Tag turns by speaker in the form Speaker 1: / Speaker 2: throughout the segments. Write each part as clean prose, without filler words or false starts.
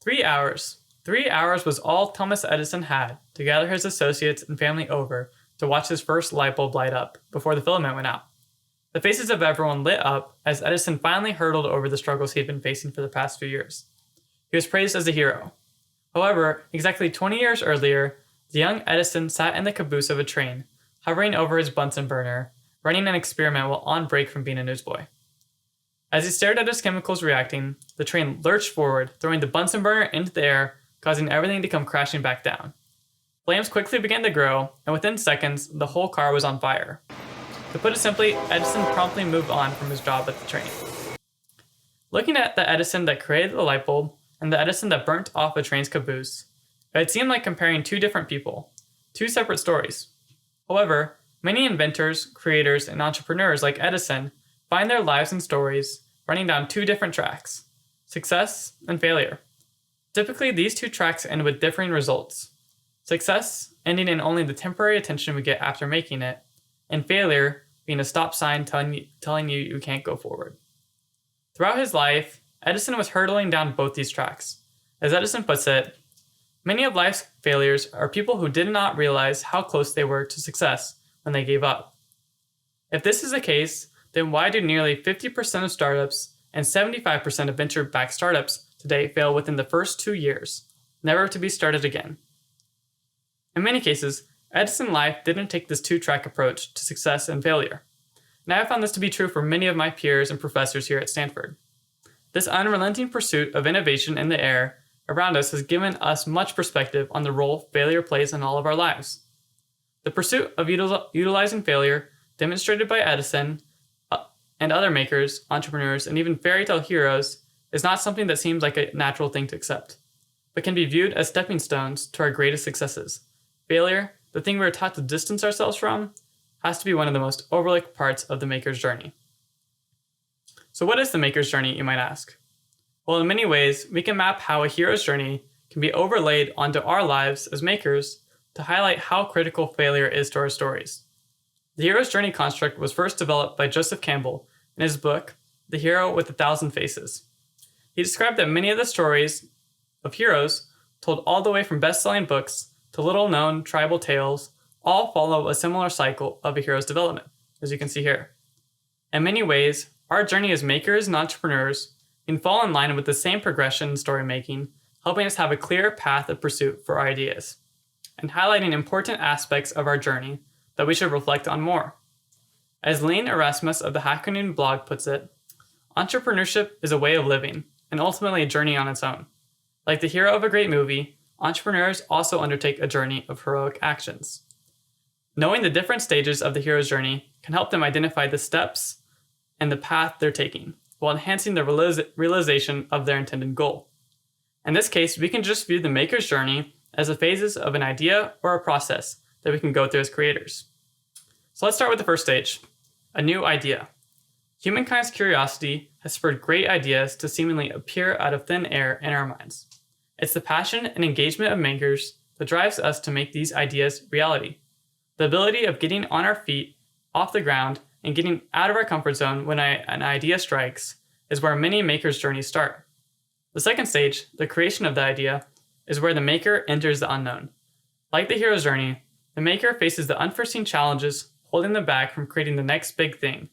Speaker 1: 3 hours. 3 hours was all Thomas Edison had to gather his associates and family over to watch his first light bulb light up before the filament went out. The faces of everyone lit up as Edison finally hurdled over the struggles he'd been facing for the past few years. He was praised as a hero. However, exactly 20 years earlier, the young Edison sat in the caboose of a train, hovering over his Bunsen burner, running an experiment while on break from being a newsboy. As he stared at his chemicals reacting, the train lurched forward, throwing the Bunsen burner into the air, causing everything to come crashing back down. Flames quickly began to grow, and within seconds, the whole car was on fire. To put it simply, Edison promptly moved on from his job at the train. Looking at the Edison that created the light bulb and the Edison that burnt off a train's caboose, it seemed like comparing two different people, two separate stories. However, many inventors, creators, and entrepreneurs like Edison find their lives and stories running down two different tracks: success and failure. Typically, these two tracks end with differing results. Success ending in only the temporary attention we get after making it, and failure being a stop sign telling you you can't go forward. Throughout his life, Edison was hurtling down both these tracks. As Edison puts it, many of life's failures are people who did not realize how close they were to success when they gave up. If this is the case, then why do nearly 50% of startups and 75% of venture-backed startups today fail within the first 2 years, never to be started again? In many cases, Edison's life didn't take this two-track approach to success and failure, and I have found this to be true for many of my peers and professors here at Stanford. This unrelenting pursuit of innovation in the air around us has given us much perspective on the role failure plays in all of our lives. The pursuit of utilizing failure, demonstrated by Edison and other makers, entrepreneurs, and even fairy tale heroes, is not something that seems like a natural thing to accept, but can be viewed as stepping stones to our greatest successes. Failure, the thing we're taught to distance ourselves from, has to be one of the most overlooked parts of the maker's journey. So what is the maker's journey, you might ask? Well, in many ways, we can map how a hero's journey can be overlaid onto our lives as makers to highlight how critical failure is to our stories. The hero's journey construct was first developed by Joseph Campbell in his book, The Hero with a Thousand Faces. He described that many of the stories of heroes, told all the way from best-selling books to little-known tribal tales, all follow a similar cycle of a hero's development, as you can see here. In many ways, our journey as makers and entrepreneurs can fall in line with the same progression in story making, helping us have a clear path of pursuit for our ideas, and highlighting important aspects of our journey that we should reflect on more. As Lane Erasmus of the Hacker Noon blog puts it, entrepreneurship is a way of living, and ultimately a journey on its own. Like the hero of a great movie, entrepreneurs also undertake a journey of heroic actions. Knowing the different stages of the hero's journey can help them identify the steps and the path they're taking, while enhancing the realization of their intended goal. In this case, we can just view the maker's journey as the phases of an idea or a process that we can go through as creators. So let's start with the first stage, a new idea. Humankind's curiosity has spurred great ideas to seemingly appear out of thin air in our minds. It's the passion and engagement of makers that drives us to make these ideas reality. The ability of getting on our feet, off the ground, and getting out of our comfort zone when an idea strikes is where many makers' journeys start. The second stage, the creation of the idea, is where the maker enters the unknown. Like the hero's journey, the maker faces the unforeseen challenges holding them back from creating the next big thing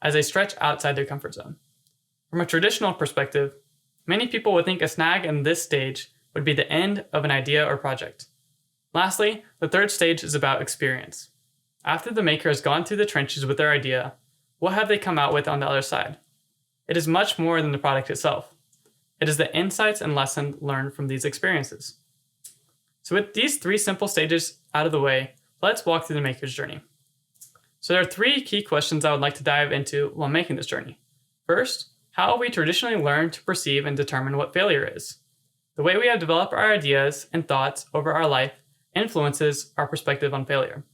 Speaker 1: as they stretch outside their comfort zone. From a traditional perspective, many people would think a snag in this stage would be the end of an idea or project. Lastly, the third stage is about experience. After the maker has gone through the trenches with their idea, what have they come out with on the other side? It is much more than the product itself. It is the insights and lessons learned from these experiences. So with these three simple stages out of the way, let's walk through the maker's journey. So there are three key questions I would like to dive into while making this journey. First, how have we traditionally learned to perceive and determine what failure is? The way we have developed our ideas and thoughts over our life influences our perspective on failure.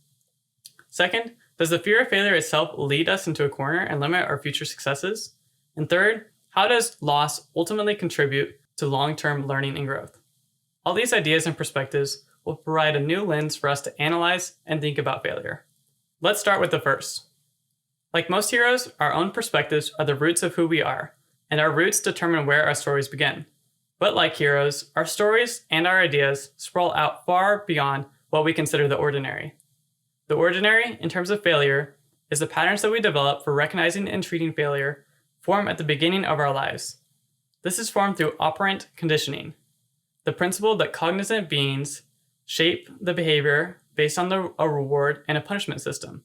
Speaker 1: Second, does the fear of failure itself lead us into a corner and limit our future successes? And third, how does loss ultimately contribute to long-term learning and growth? All these ideas and perspectives will provide a new lens for us to analyze and think about failure. Let's start with the first. Like most heroes, our own perspectives are the roots of who we are, and our roots determine where our stories begin. But like heroes, our stories and our ideas sprawl out far beyond what we consider the ordinary. The ordinary, in terms of failure, is the patterns that we develop for recognizing and treating failure form at the beginning of our lives. This is formed through operant conditioning, the principle that cognizant beings shape the behavior based on a reward and a punishment system.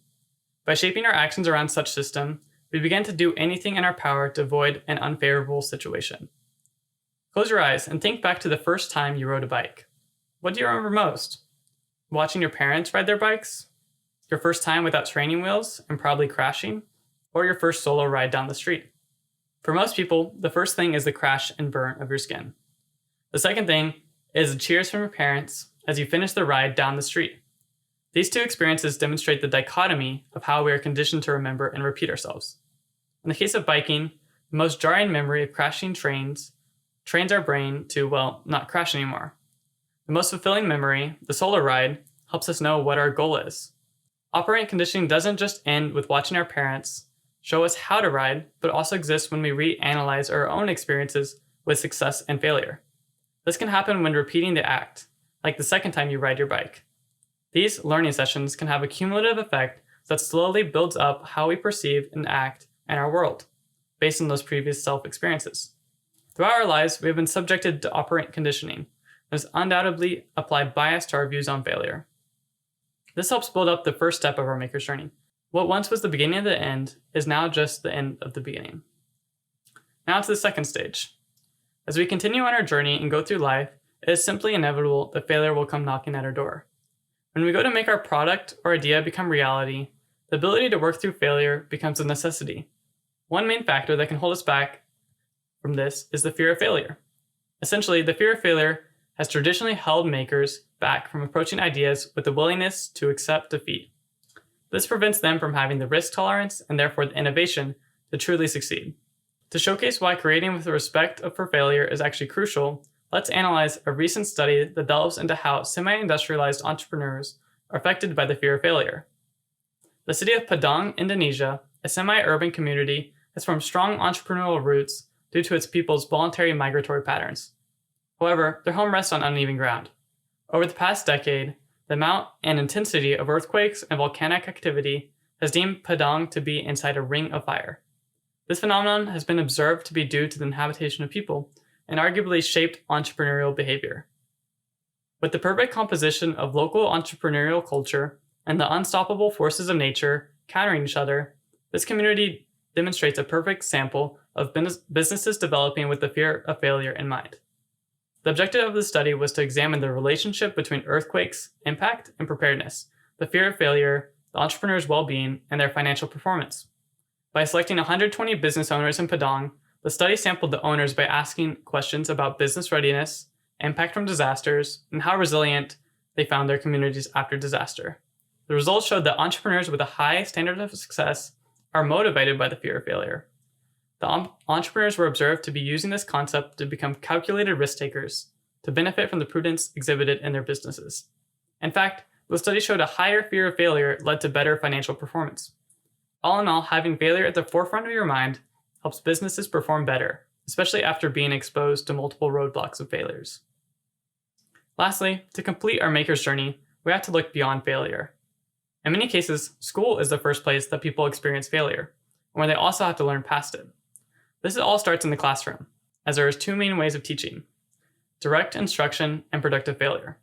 Speaker 1: By shaping our actions around such system, we begin to do anything in our power to avoid an unfavorable situation. Close your eyes and think back to the first time you rode a bike. What do you remember most? Watching your parents ride their bikes? Your first time without training wheels and probably crashing? Or your first solo ride down the street? For most people, the first thing is the crash and burn of your skin. The second thing is the cheers from your parents as you finish the ride down the street. These two experiences demonstrate the dichotomy of how we are conditioned to remember and repeat ourselves. In the case of biking, the most jarring memory of crashing trains our brain to, not crash anymore. The most fulfilling memory, the solo ride, helps us know what our goal is. Operant conditioning doesn't just end with watching our parents show us how to ride, but also exists when we reanalyze our own experiences with success and failure. This can happen when repeating the act, like the second time you ride your bike. These learning sessions can have a cumulative effect that slowly builds up how we perceive and act in our world, based on those previous self-experiences. Throughout our lives, we have been subjected to operant conditioning that has undoubtedly applied bias to our views on failure. This helps build up the first step of our maker's journey. What once was the beginning of the end is now just the end of the beginning. Now to the second stage. As we continue on our journey and go through life, it is simply inevitable that failure will come knocking at our door. When we go to make our product or idea become reality, the ability to work through failure becomes a necessity. One main factor that can hold us back from this is the fear of failure. Essentially, the fear of failure has traditionally held makers back from approaching ideas with the willingness to accept defeat. This prevents them from having the risk tolerance and therefore the innovation to truly succeed. To showcase why creating with respect for failure is actually crucial, let's analyze a recent study that delves into how semi-industrialized entrepreneurs are affected by the fear of failure. The city of Padang, Indonesia, a semi-urban community, has formed strong entrepreneurial roots due to its people's voluntary migratory patterns. However, their home rests on uneven ground. Over the past decade, the amount and intensity of earthquakes and volcanic activity has deemed Padang to be inside a ring of fire. This phenomenon has been observed to be due to the inhabitation of people and arguably shaped entrepreneurial behavior. With the perfect composition of local entrepreneurial culture and the unstoppable forces of nature countering each other, this community demonstrates a perfect sample of businesses developing with the fear of failure in mind. The objective of the study was to examine the relationship between earthquakes, impact, and preparedness, the fear of failure, the entrepreneur's well-being, and their financial performance. By selecting 120 business owners in Padang, the study sampled the owners by asking questions about business readiness, impact from disasters, and how resilient they found their communities after disaster. The results showed that entrepreneurs with a high standard of success are motivated by the fear of failure. The entrepreneurs were observed to be using this concept to become calculated risk takers to benefit from the prudence exhibited in their businesses. In fact, the study showed a higher fear of failure led to better financial performance. All in all, having failure at the forefront of your mind helps businesses perform better, especially after being exposed to multiple roadblocks of failures. Lastly, to complete our maker's journey, we have to look beyond failure. In many cases, school is the first place that people experience failure, where they also have to learn past it. This all starts in the classroom, as there is two main ways of teaching: direct instruction and productive failure.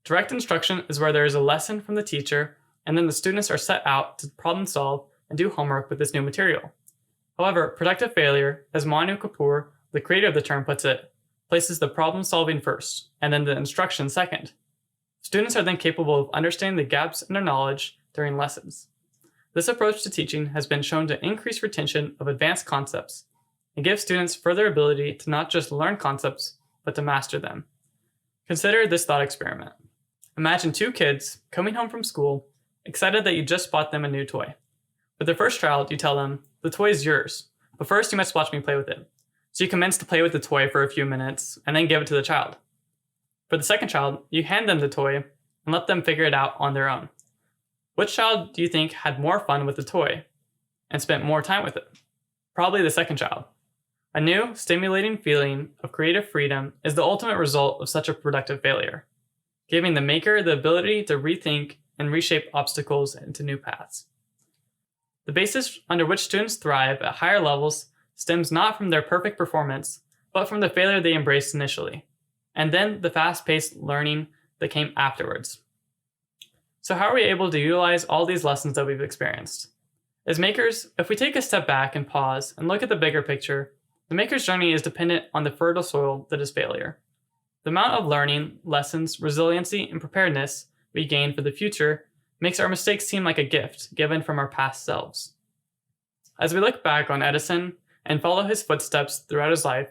Speaker 1: Direct instruction is where there is a lesson from the teacher, and then the students are set out to problem solve and do homework with this new material. However, productive failure, as Manu Kapoor, the creator of the term, puts it, places the problem solving first, and then the instruction second. Students are then capable of understanding the gaps in their knowledge during lessons. This approach to teaching has been shown to increase retention of advanced concepts and give students further ability to not just learn concepts, but to master them. Consider this thought experiment. Imagine two kids coming home from school, excited that you just bought them a new toy. With their first child, you tell them, "The toy is yours, but first you must watch me play with it." So you commence to play with the toy for a few minutes and then give it to the child. For the second child, you hand them the toy and let them figure it out on their own. Which child do you think had more fun with the toy and spent more time with it? Probably the second child. A new, stimulating feeling of creative freedom is the ultimate result of such a productive failure, giving the maker the ability to rethink and reshape obstacles into new paths. The basis under which students thrive at higher levels stems not from their perfect performance, but from the failure they embraced initially, and then the fast-paced learning that came afterwards. So how are we able to utilize all these lessons that we've experienced? As makers, if we take a step back and pause and look at the bigger picture, the maker's journey is dependent on the fertile soil that is failure. The amount of learning, lessons, resiliency, and preparedness we gain for the future makes our mistakes seem like a gift given from our past selves. As we look back on Edison and follow his footsteps throughout his life,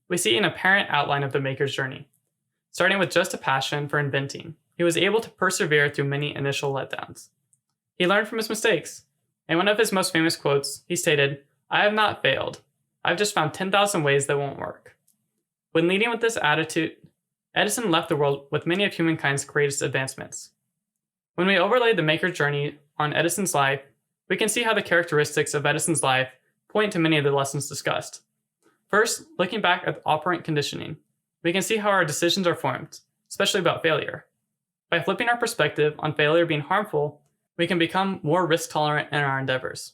Speaker 1: we see an apparent outline of the maker's journey. Starting with just a passion for inventing, he was able to persevere through many initial letdowns. He learned from his mistakes. In one of his most famous quotes, he stated, "I have not failed. I've just found 10,000 ways that won't work." When leading with this attitude, Edison left the world with many of humankind's greatest advancements. When we overlay the maker's journey on Edison's life, we can see how the characteristics of Edison's life point to many of the lessons discussed. First, looking back at operant conditioning, we can see how our decisions are formed, especially about failure. By flipping our perspective on failure being harmful, we can become more risk tolerant in our endeavors.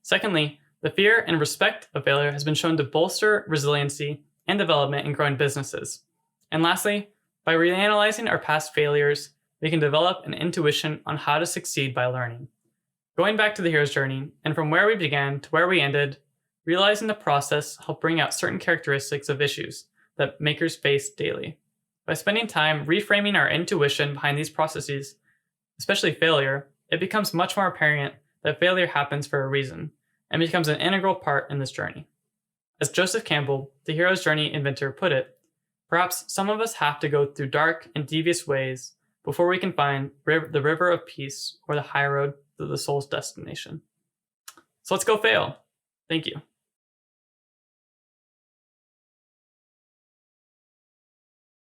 Speaker 1: Secondly, the fear and respect of failure has been shown to bolster resiliency and development in growing businesses. And lastly, by reanalyzing our past failures, we can develop an intuition on how to succeed by learning. Going back to the hero's journey, and from where we began to where we ended, realizing the process helped bring out certain characteristics of issues that makers face daily. By spending time reframing our intuition behind these processes, especially failure, it becomes much more apparent that failure happens for a reason and becomes an integral part in this journey. As Joseph Campbell, the hero's journey inventor, put it, perhaps some of us have to go through dark and devious ways before we can find the river of peace or the high road to the soul's destination. So let's go fail. Thank you.